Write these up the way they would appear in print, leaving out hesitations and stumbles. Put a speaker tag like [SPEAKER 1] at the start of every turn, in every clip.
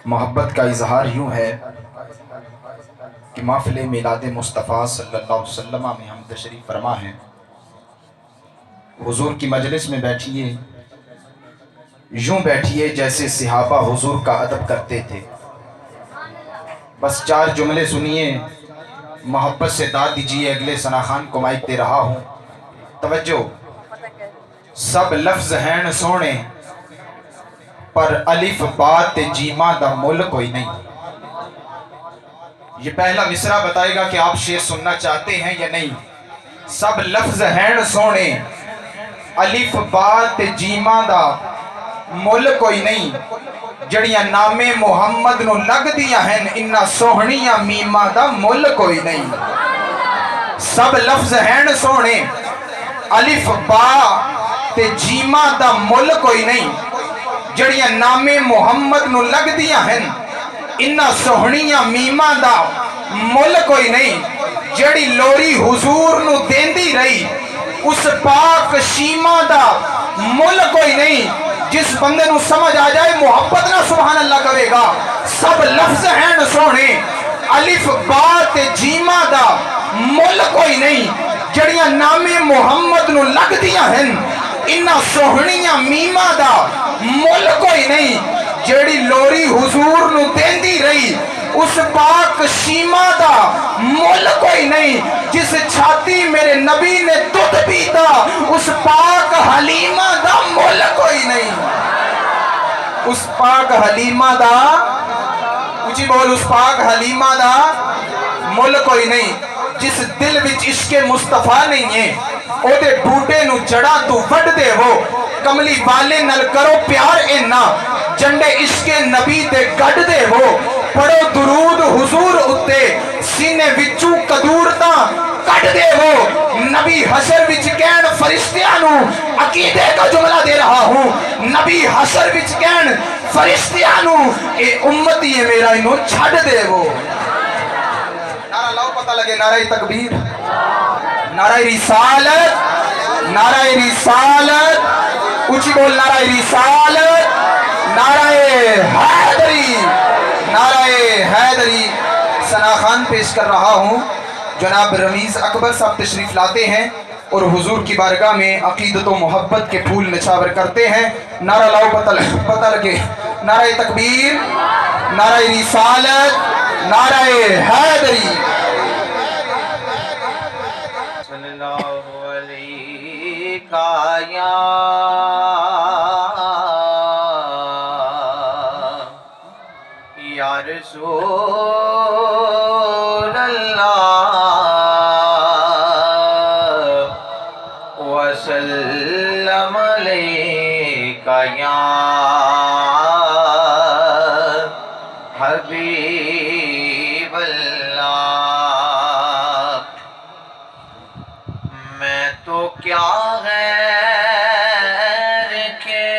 [SPEAKER 1] محبت کا اظہار یوں ہے کہ محفل میلاد مصطفیٰ صلی اللہ علیہ وسلم میں ہم تشریف فرما ہیں۔ حضور کی مجلس میں بیٹھیے، یوں بیٹھیے جیسے صحابہ حضور کا ادب کرتے تھے۔ بس 4 جملے سنیے، محبت سے داد دیجیے، اگلے ثنا خان کو مائک دے رہا ہوں۔ توجہ، سب لفظ ہیں سونے پر الف بات جیمہ دا مل کوئی نہیں۔ یہ پہلا مصرع بتائے گا کہ آپ شعر سننا چاہتے ہیں یا نہیں۔ سب لفظ ہیں سونے الف بات جیمہ دا مل کوئی نہیں، جڑیاں نام محمد نو لگ دیا ہیں انہا سوہنیاں میمہ دا مل کوئی نہیں۔ سب لفظ ہیں سونے الف بات جیمہ دا مل کوئی نہیں، جڑیاں نام محمد نو لگ دیا ہیں انہا سوہنیاں میمہ دا مل کوئی نہیں۔ جڑی لوری حضور نو دیندی رہی اس پاک شیمہ دا مل کوئی نہیں۔ جس بندے نو سمجھ آ جائے محبت نہ سبحان اللہ کرے گا۔ سب لفظ ہیں سونے الف بات جیمہ دا مل کوئی نہیں، جڑیاں نام محمد نو لگ دیا ہیں انہا سوہنیاں میمہ دا مل کوئی نہیں۔ جڑی لوری حضور نو دیندی رہی اس پاک شیمہ دا مل کوئی نہیں۔ جس چھاتی میرے نبی نے دودھ پیتا اس پاک حلیمہ دا مل کوئی نہیں۔ اس پاک حلیمہ دا اچھی بول، اس پاک حلیمہ دا مل کوئی نہیں۔ جس دل وچ عشق مصطفیٰ نہیں ہے او دے بوٹے نو جڑا تو وڈ دے ہو۔ کملی والے نل کرو پیار اینا جنڈے عشق نبی دے گڑ دے ہو۔ پڑھو درود حضور اتے سینے وچو قدورتاں کٹ دے ہو۔ نبی حشر وچ کہن فرشتیانو عقیدے کا جملہ دے رہا ہوں، نبی حشر وچ کہن فرشتیانو اے امتی ہے میرا انہوں چھڑ دے ہو۔ نعرہ لاؤ پتہ لگے، نعرہ تکبیر، نعرہ رسالت، نعرہ رسالت، اچھی بول نعرہ رسالت، نعرہ حیدری، نعرہ حیدری۔ ثنا خان پیش کر رہا ہوں، جناب رمیز اکبر صاحب تشریف لاتے ہیں اور حضور کی بارگاہ میں عقیدت و محبت کے پھول نچھاور کرتے ہیں۔ نعرہ لاؤ پتہ لگے، نعرہ تکبیر، نعرہ رسالت، نعرہ حیدری۔
[SPEAKER 2] صلی اللہ علیہ یا رسول اللہ وسلم علیکہ یا حبیب اللہ۔ میں تو کیا غیر کے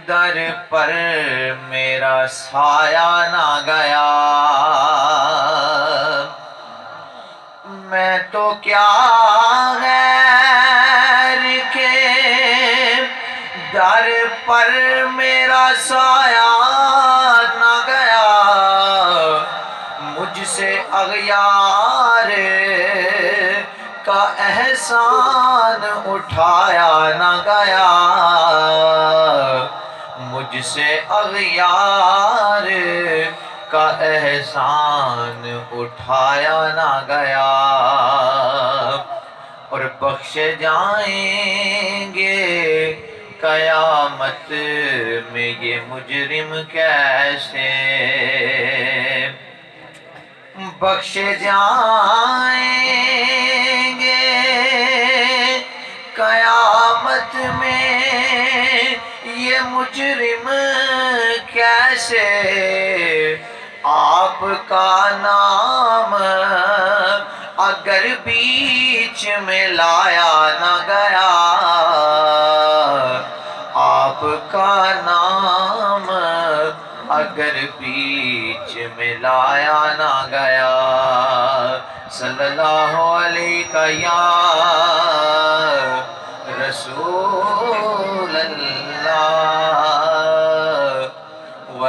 [SPEAKER 2] در پر میرا سایہ نہ گیا، میں تو کیا غیر کے در پر میرا سایہ نہ گیا، مجھ سے اغیار کا احسان اٹھایا نہ گیا، مجھ سے اغیار کا احسان اٹھایا نہ گیا۔ اور بخشے جائیں گے قیامت میں یہ مجرم کیسے، بخشے جائیں گے قیامت میں یہ مجرم کیسے، آپ کا نام اگر بیچ میں لایا نہ گیا، آپ کا نام اگر بیچ میں لایا نہ گیا۔ صلی اللہ علیہ یا رسول اللہ